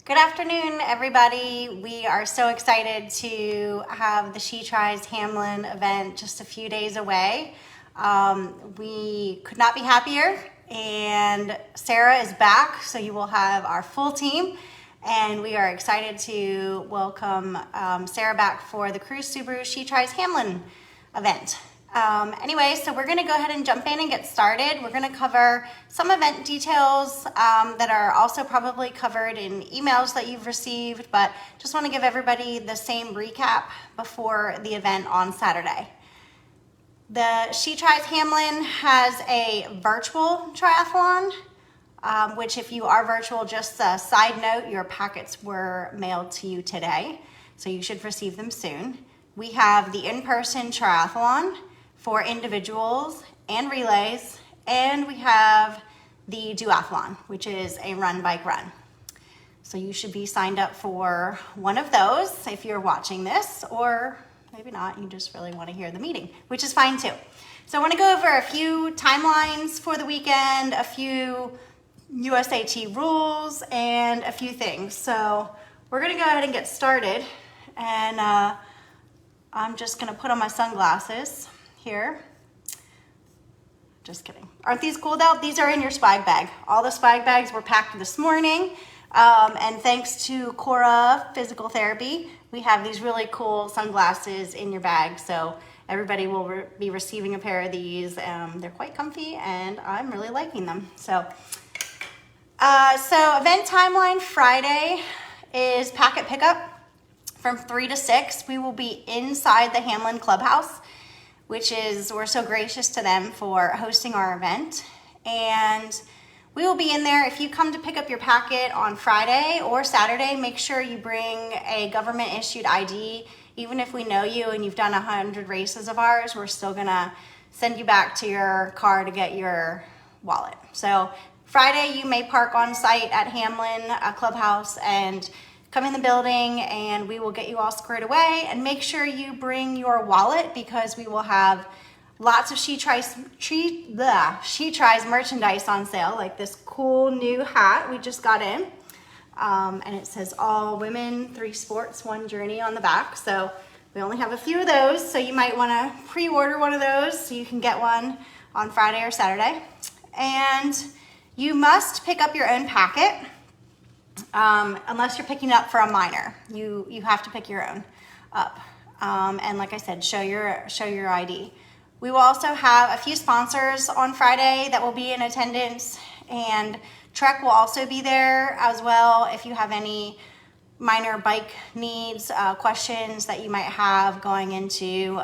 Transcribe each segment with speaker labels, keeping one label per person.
Speaker 1: Good afternoon, everybody. We are so excited to have the She Tries Hamlin event just a few days away. We could not be happier, and Sarah is back, so you will have our full team, and we are excited to welcome Sarah back for the Cruise Subaru She Tries Hamlin event. Anyway, so we're going to go ahead and jump in and get started. We're going to cover some event details that are also probably covered in emails that you've received, but just want to give everybody the same recap before the event on Saturday. The She Tries Hamlin has a virtual triathlon, which if you are virtual, just a side note, your packets were mailed to you today, so you should receive them soon. We have the in-person triathlon for individuals and relays, and we have the duathlon, which is a run, bike, run. So you should be signed up for one of those if you're watching this, or maybe not, you just really want to hear the meeting, which is fine too. So I want to go over a few timelines for the weekend, a few USAT rules, and a few things. So we're going to go ahead and get started, and I'm just going to put on my sunglasses here. Just kidding. Aren't these cool though? These are in your swag bag. All the swag bags were packed this morning. And thanks to Cora Physical Therapy, we have these really cool sunglasses in your bag. So everybody will be receiving a pair of these. They're quite comfy and I'm really liking them. So event timeline Friday is packet pickup from 3 to 6. We will be inside the Hamlin Clubhouse, which is, we're so gracious to them for hosting our event. And we will be in there. If you come to pick up your packet on Friday or Saturday, make sure you bring a government issued ID. Even if we know you and you've done 100 races of ours, we're still gonna send you back to your car to get your wallet. So Friday, you may park on site at Hamlin Clubhouse and come in the building, and we will get you all squared away. And make sure you bring your wallet, because we will have lots of She Tries merchandise on sale, like this cool new hat we just got in. And it says all women, 3 sports, 1 journey on the back. So we only have a few of those, so you might want to pre-order one of those so you can get one on Friday or Saturday. And you must pick up your own packet. Unless you're picking up for a minor, you have to pick your own up. And like I said, show your ID. We will also have a few sponsors on Friday that will be in attendance, and Trek will also be there as well if you have any minor bike needs, questions that you might have going into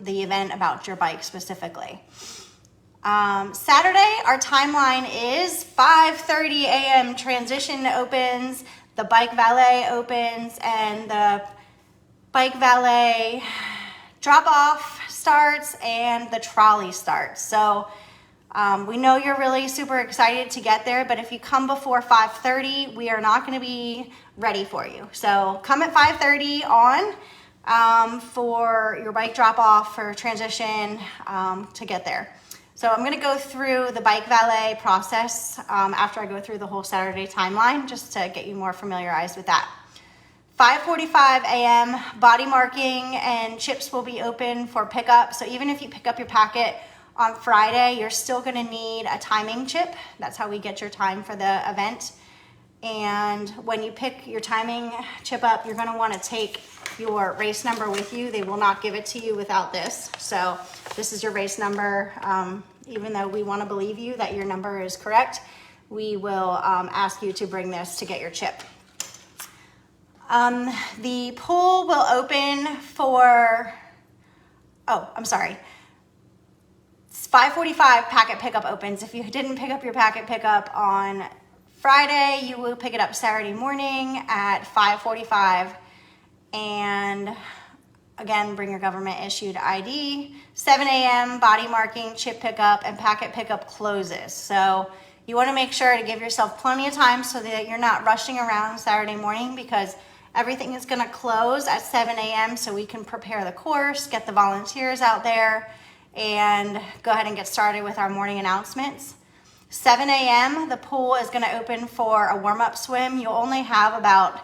Speaker 1: the event about your bike specifically. Saturday, our timeline is 5:30 a.m. transition opens, the bike valet opens, and the bike valet drop-off starts and the trolley starts. So we know you're really super excited to get there, but if you come before 5:30, we are not going to be ready for you. So come at 5:30 for your bike drop-off for transition to get there. So I'm going to go through the bike valet process after I go through the whole Saturday timeline, just to get you more familiarized with that. 5:45 a.m. body marking and chips will be open for pickup. So even if you pick up your packet on Friday, you're still going to need a timing chip. That's how we get your time for the event. And when you pick your timing chip up, you're going to want to take your race number with you. They will not give it to you without this. So this is your race number. Even though we want to believe you that your number is correct, we will ask you to bring this to get your chip. The pool will open for, it's 5:45 packet pickup opens. If you didn't pick up your packet pickup on Friday, you will pick it up Saturday morning at 5:45. And again, bring your government issued ID. 7 a.m. body marking, chip pickup, and packet pickup closes. So you want to make sure to give yourself plenty of time so that you're not rushing around Saturday morning, because everything is going to close at 7 a.m. so we can prepare the course, get the volunteers out there, and go ahead and get started with our morning announcements. 7 a.m., the pool is going to open for a warm-up swim. You'll only have about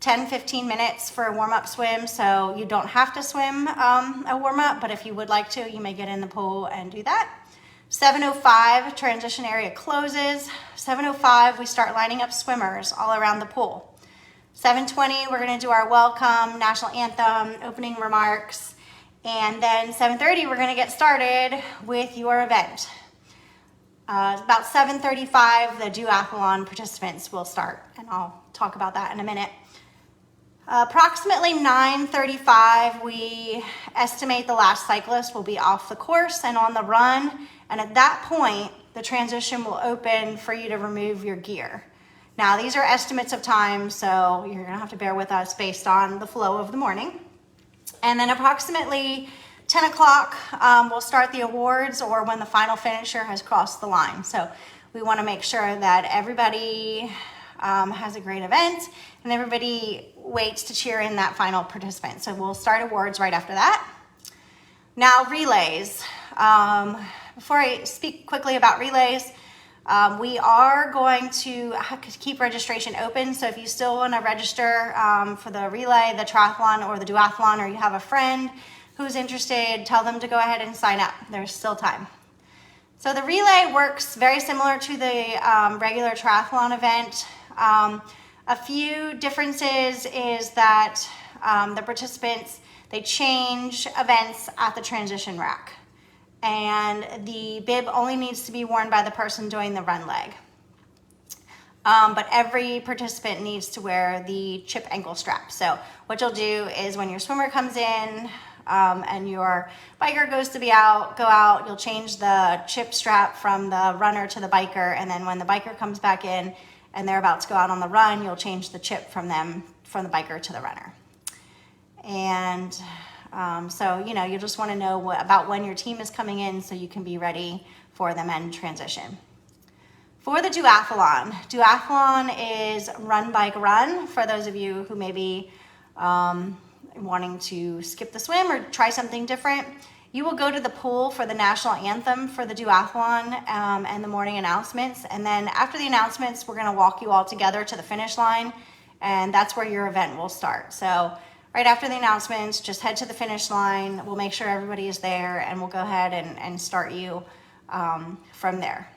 Speaker 1: 10-15 minutes for a warm-up swim, so you don't have to swim a warm-up, but if you would like to, you may get in the pool and do that. 7:05, transition area closes. 7:05, we start lining up swimmers all around the pool. 7:20, we're going to do our welcome, national anthem, opening remarks, and then 7:30, we're going to get started with your event. About 7:35, the duathlon participants will start, and I'll talk about that in a minute. Approximately 9:35, we estimate the last cyclist will be off the course and on the run, and at that point, the transition will open for you to remove your gear. Now, these are estimates of time, so you're gonna have to bear with us based on the flow of the morning. And then approximately 10 o'clock, we'll start the awards, or when the final finisher has crossed the line. So we wanna make sure that everybody has a great event and everybody waits to cheer in that final participant. So we'll start awards right after that. Now, relays. Before I speak quickly about relays, we are going to keep registration open. So if you still want to register for the relay, the triathlon, or the duathlon, or you have a friend who's interested, tell them to go ahead and sign up. There's still time. So the relay works very similar to the regular triathlon event. A few differences is that the participants, they change events at the transition rack. And the bib only needs to be worn by the person doing the run leg. But every participant needs to wear the chip ankle strap. So what you'll do is when your swimmer comes in and your biker goes to go out, you'll change the chip strap from the runner to the biker, and then when the biker comes back in and they're about to go out on the run, you'll change the chip from the biker to the runner. And so, you just want to know about when your team is coming in so you can be ready for the men transition. For the duathlon is run, bike, run. For those of you who may be wanting to skip the swim or try something different, you will go to the pool for the national anthem for the duathlon and the morning announcements. And then after the announcements, we're going to walk you all together to the finish line, and that's where your event will start. So right after the announcements, just head to the finish line. We'll make sure everybody is there, and we'll go ahead and start you from there.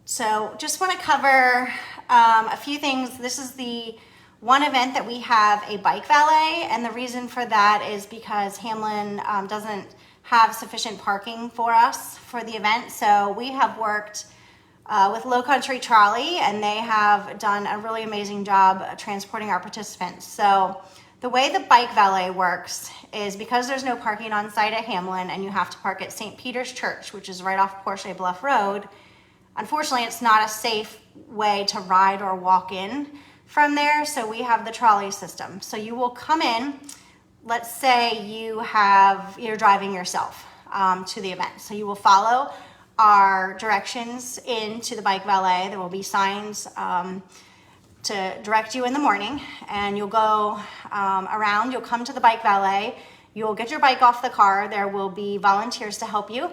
Speaker 1: So just want to cover a few things. This is the one event that we have a bike valet, and the reason for that is because Hamlin doesn't have sufficient parking for us for the event. So we have worked with Low Country Trolley, and they have done a really amazing job transporting our participants. So the way the bike valet works is because there's no parking on site at Hamlin and you have to park at St. Peter's Church, which is right off Porsche Bluff Road, unfortunately it's not a safe way to ride or walk in from there, so we have the trolley system. So you will come in, let's say you're driving yourself to the event. So you will follow our directions into the bike valet. There will be signs to direct you in the morning, and you'll go around, you'll come to the bike valet, you'll get your bike off the car, there will be volunteers to help you.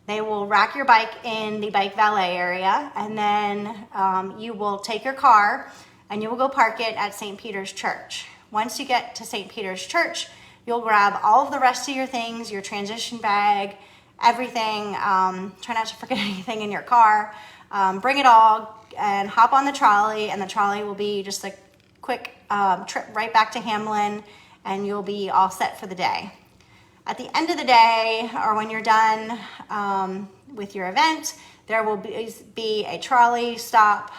Speaker 1: They will rack your bike in the bike valet area, and then you will take your car and you will go park it at St. Peter's Church. Once you get to St. Peter's Church, you'll grab all of the rest of your things, your transition bag, everything, try not to forget anything in your car, bring it all and hop on the trolley, and the trolley will be just a quick trip right back to Hamlin, and you'll be all set for the day. At the end of the day, or when you're done with your event, there will be a trolley stop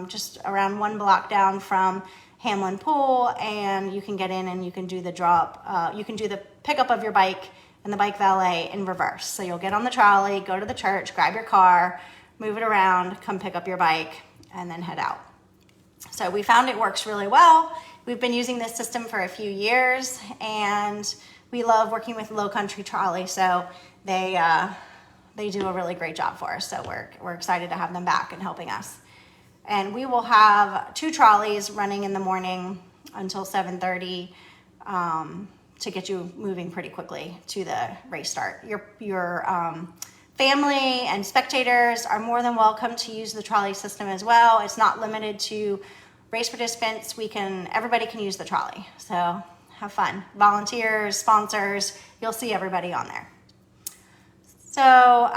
Speaker 1: just around 1 block down from Hamlin Pool, and you can get in and you can do the drop. You can do the pickup of your bike and the bike valet in reverse. So you'll get on the trolley, go to the church, grab your car, move it around, come pick up your bike, and then head out. So we found it works really well. We've been using this system for a few years, and we love working with Low Country Trolley. So they do a really great job for us. So we're excited to have them back and helping us. And we will have 2 trolleys running in the morning until 7:30 to get you moving pretty quickly to the race start. Your Family and spectators are more than welcome to use the trolley system as well. It's not limited to race participants. Everybody can use the trolley. So have fun. Volunteers, sponsors, you'll see everybody on there. So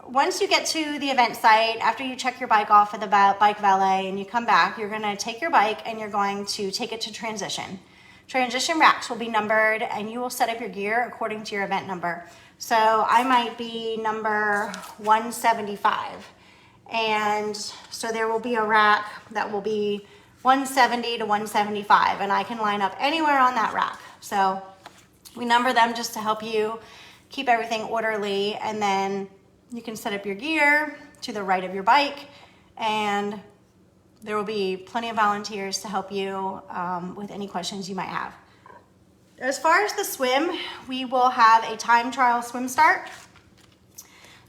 Speaker 1: once you get to the event site, after you check your bike off at the bike valet and you come back, you're gonna take your bike and you're going to take it to transition. Transition racks will be numbered and you will set up your gear according to your event number. So I might be number 175. And so there will be a rack that will be 170 to 175 and I can line up anywhere on that rack. So we number them just to help you keep everything orderly, and then you can set up your gear to the right of your bike and there will be plenty of volunteers to help you with any questions you might have. As far as the swim, we will have a time trial swim start.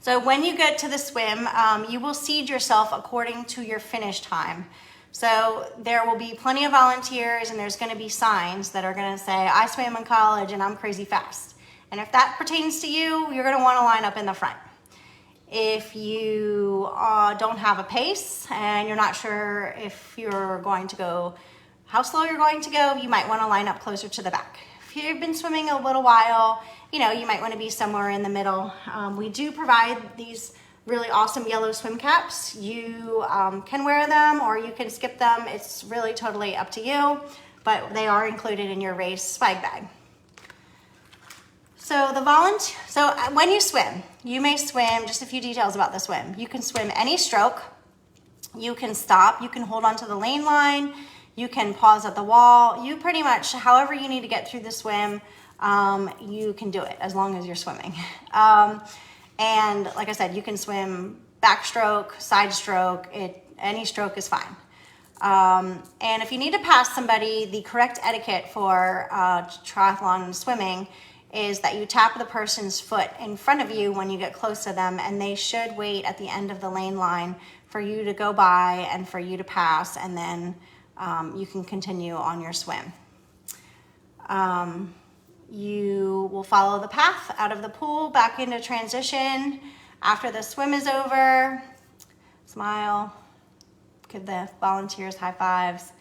Speaker 1: So when you get to the swim, you will seed yourself according to your finish time. So there will be plenty of volunteers and there's gonna be signs that are gonna say, I swam in college and I'm crazy fast. And if that pertains to you, you're gonna wanna line up in the front. If you don't have a pace and you're not sure if you're going to go, how slow you're going to go, you might wanna line up closer to the back. If you've been swimming a little while, you might wanna be somewhere in the middle. We do provide these really awesome yellow swim caps. You can wear them or you can skip them. It's really totally up to you, but they are included in your race swag bag. So when you swim, you may swim, just a few details about the swim. You can swim any stroke, you can stop, you can hold onto the lane line, you can pause at the wall. You pretty much, however you need to get through the swim, you can do it as long as you're swimming. And like I said, you can swim backstroke, side stroke, any stroke is fine. And if you need to pass somebody, the correct etiquette for triathlon swimming is that you tap the person's foot in front of you when you get close to them, and they should wait at the end of the lane line for you to go by and for you to pass, and then you can continue on your swim. You will follow the path out of the pool back into transition. After the swim is over, smile, give the volunteers high fives.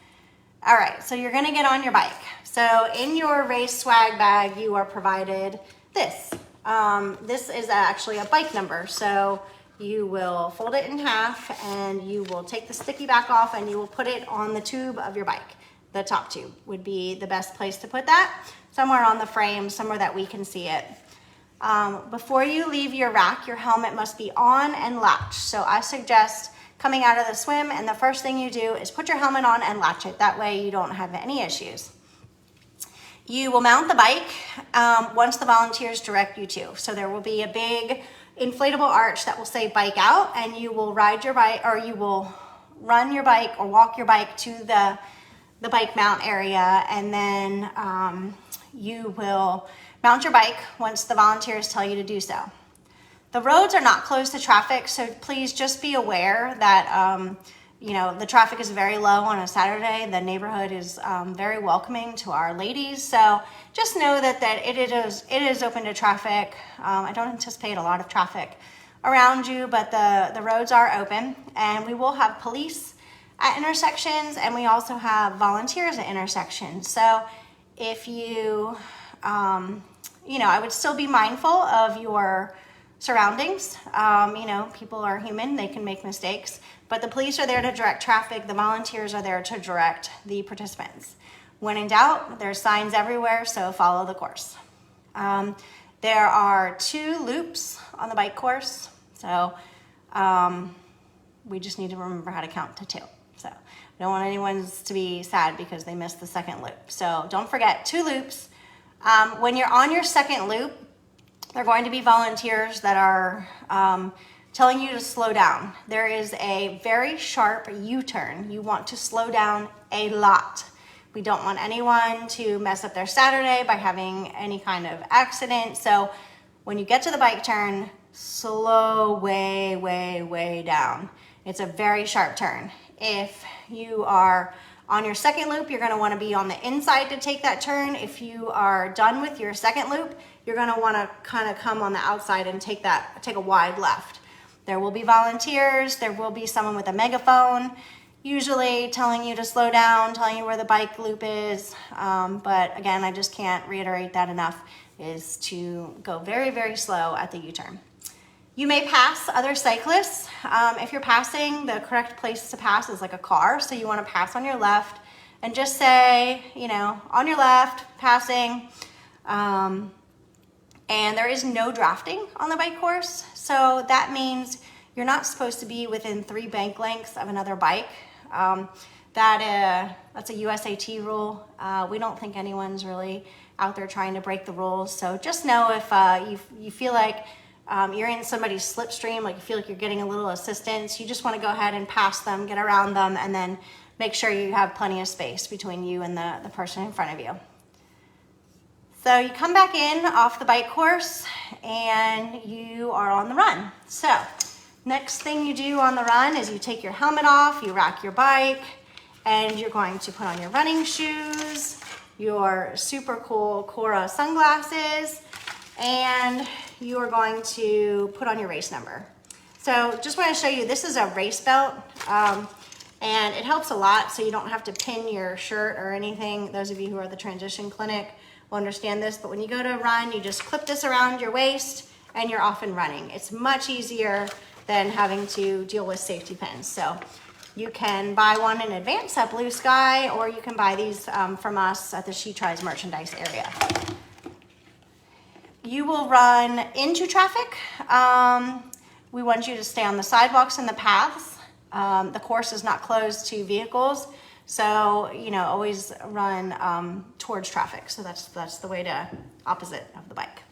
Speaker 1: All right, so you're gonna get on your bike. So in your race swag bag, you are provided this. This is actually a bike number. So you will fold it in half and you will take the sticky back off and you will put it on the tube of your bike. The top tube would be the best place to put that. Somewhere on the frame, somewhere that we can see it. Before you leave your rack, your helmet must be on and latched. So I suggest coming out of the swim and the first thing you do is put your helmet on and latch it. That way you don't have any issues. You will mount the bike once the volunteers direct you to. So there will be a big inflatable arch that will say bike out, and you will ride your bike, or you will run your bike or walk your bike to the bike mount area, and then you will mount your bike once the volunteers tell you to do so. The roads are not closed to traffic, so please just be aware that the traffic is very low on a Saturday. The neighborhood is very welcoming to our ladies, so just know that it is open to traffic. I don't anticipate a lot of traffic around you, but the roads are open, and we will have police at intersections, and we also have volunteers at intersections. So if you, I would still be mindful of your surroundings. People are human, they can make mistakes, but the police are there to direct traffic. The volunteers are there to direct the participants. When in doubt, there's signs everywhere, so follow the course. There are 2 loops on the bike course, so we just need to remember how to count to 2. So I don't want anyone to be sad because they missed the second loop. So don't forget 2 loops. When you're on your second loop, there are going to be volunteers that are telling you to slow down. There is a very sharp U-turn. You want to slow down a lot. We don't want anyone to mess up their Saturday by having any kind of accident. So when you get to the bike turn, slow way, way, way down. It's a very sharp turn. If you are On your second loop, you're gonna wanna be on the inside to take that turn. If you are done with your second loop, you're gonna wanna kinda come on the outside and take a wide left. There will be volunteers, there will be someone with a megaphone, usually telling you to slow down, telling you where the bike loop is. But again, I just can't reiterate that enough, is to go very, very slow at the U-turn. You may pass other cyclists. If you're passing, the correct place to pass is like a car. So you want to pass on your left and just say, you know, on your left, passing. And there is no drafting on the bike course. So that means you're not supposed to be within 3 bike lengths of another bike. That's a USAT rule. We don't think anyone's really out there trying to break the rules. So just know if you feel like you're in somebody's slipstream, like you feel like you're getting a little assistance, you just want to go ahead and pass them, get around them, and then make sure you have plenty of space between you and the person in front of you. So you come back in off the bike course and you are on the run. So next thing you do on the run is you take your helmet off, you rack your bike, and you're going to put on your running shoes, your super cool Cora sunglasses, and you are going to put on your race number. So just want to show you, this is a race belt, and it helps a lot so you don't have to pin your shirt or anything. Those of you who are at the transition clinic will understand this, but when you go to run, you just clip this around your waist and you're off and running. It's much easier than having to deal with safety pins. So you can buy one in advance at Blue Sky, or you can buy these from us at the She Tries merchandise area. You will run into traffic. We want you to stay on the sidewalks and the paths. The course is not closed to vehicles, so you know, always run towards traffic. So that's the way to opposite of the bike.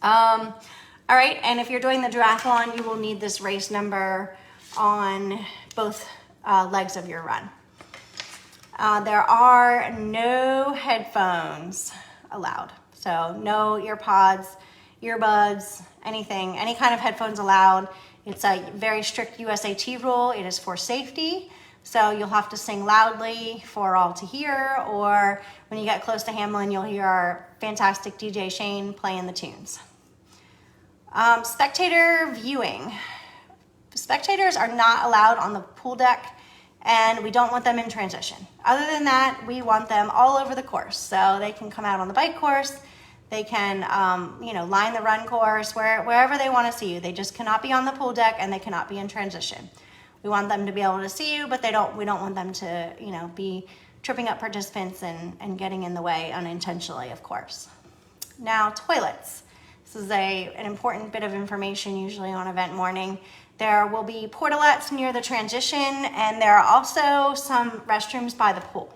Speaker 1: All right, and if you're doing the triathlon, you will need this race number on both legs of your run. There are no headphones allowed. So no earpods, earbuds, anything, any kind of headphones allowed. It's a very strict USAT rule. It is for safety. So you'll have to sing loudly for all to hear, or when you get close to Hamlin, you'll hear our fantastic DJ Shane playing the tunes. Spectator viewing. Spectators are not allowed on the pool deck, and we don't want them in transition. Other than that, we want them all over the course. So they can come out on the bike course, they can line the run course, wherever they want to see you. They just cannot be on the pool deck, and they cannot be in transition. We want them to be able to see you, but we don't want them to be tripping up participants and getting in the way unintentionally, of course. Now, toilets. This is an important bit of information usually on event morning. There will be portalettes near the transition, and there are also some restrooms by the pool.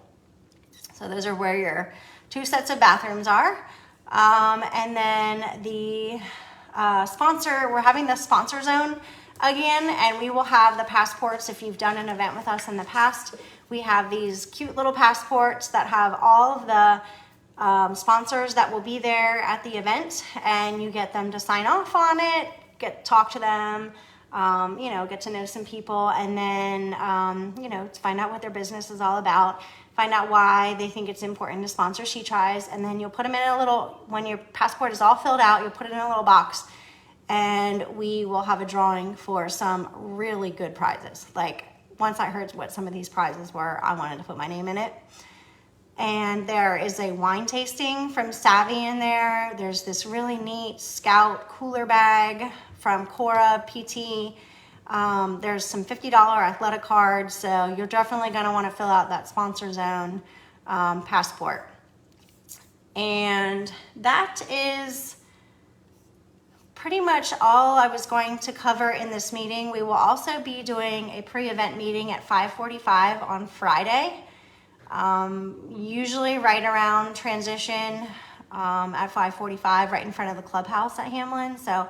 Speaker 1: So those are where your 2 sets of bathrooms are. And then the sponsor, we're having the sponsor zone again, and we will have the passports. If you've done an event with us in the past, we have these cute little passports that have all of the sponsors that will be there at the event, and you get them to sign off on it, talk to them, get to know some people, and then, find out what their business is all about, find out why they think it's important to sponsor She Tries, and then you'll put them in a little, when your passport is all filled out, you'll put it in a little box, and we will have a drawing for some really good prizes. Like, once I heard what some of these prizes were, I wanted to put my name in it. And there is a wine tasting from Savvy in there. There's this really neat Scout cooler bag from Cora PT. There's some $50 athletic cards, so you're definitely going to want to fill out that sponsor zone passport. And that is pretty much all I was going to cover in this meeting. We will also be doing a pre-event meeting at 5:45 on Friday, usually right around transition at 5:45, right in front of the clubhouse at Hamlin. So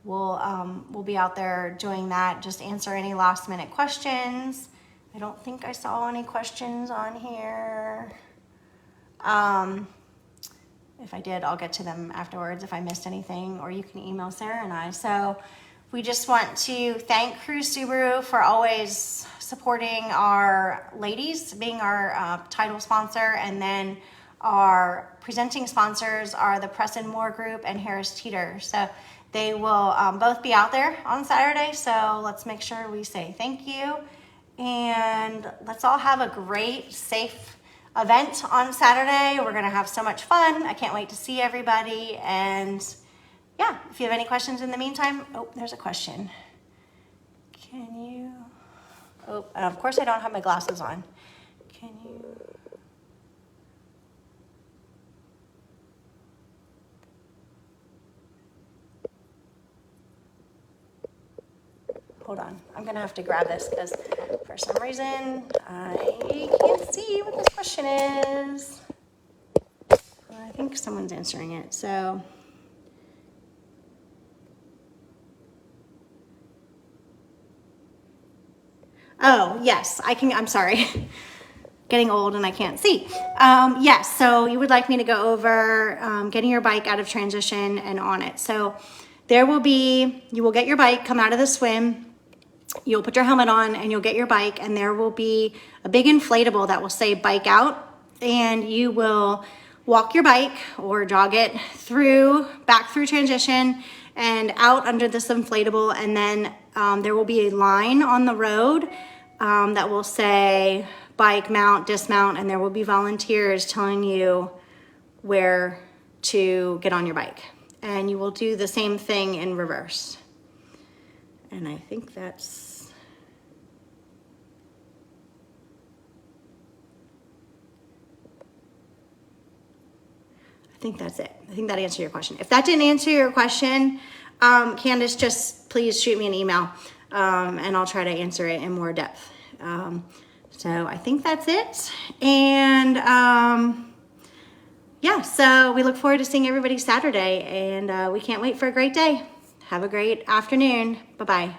Speaker 1: we'll be out there doing that. Just answer any last minute questions. I don't think I saw any questions on here. If I did, I'll get to them afterwards if I missed anything, or you can email Sarah and I. So We just want to thank Cruise Subaru for always supporting our ladies, being our title sponsor, and then our presenting sponsors are the Press & More Group and Harris Teeter. So they will both be out there on Saturday, so let's make sure we say thank you. And let's all have a great, safe event on Saturday. We're gonna have so much fun. I can't wait to see everybody. And yeah, if you have any questions in the meantime, oh, there's a question. Can you, oh, of course I don't have my glasses on. Can you? Hold on, I'm gonna have to grab this because for some reason I can't see what this question is. I think someone's answering it, so. Oh, yes, I'm sorry. Getting old and I can't see. Yes, so you would like me to go over getting your bike out of transition and on it. So you will get your bike, come out of the swim, you'll put your helmet on and you'll get your bike, and there will be a big inflatable that will say bike out, and you will walk your bike or jog it back through transition and out under this inflatable, and then there will be a line on the road that will say bike mount, dismount, and there will be volunteers telling you where to get on your bike. And you will do the same thing in reverse. And I think that's, it. I think that answered your question. If that didn't answer your question, Candace, just please shoot me an email and I'll try to answer it in more depth. So I think that's it. And yeah, so we look forward to seeing everybody Saturday, and we can't wait for a great day. Have a great afternoon. Bye-bye.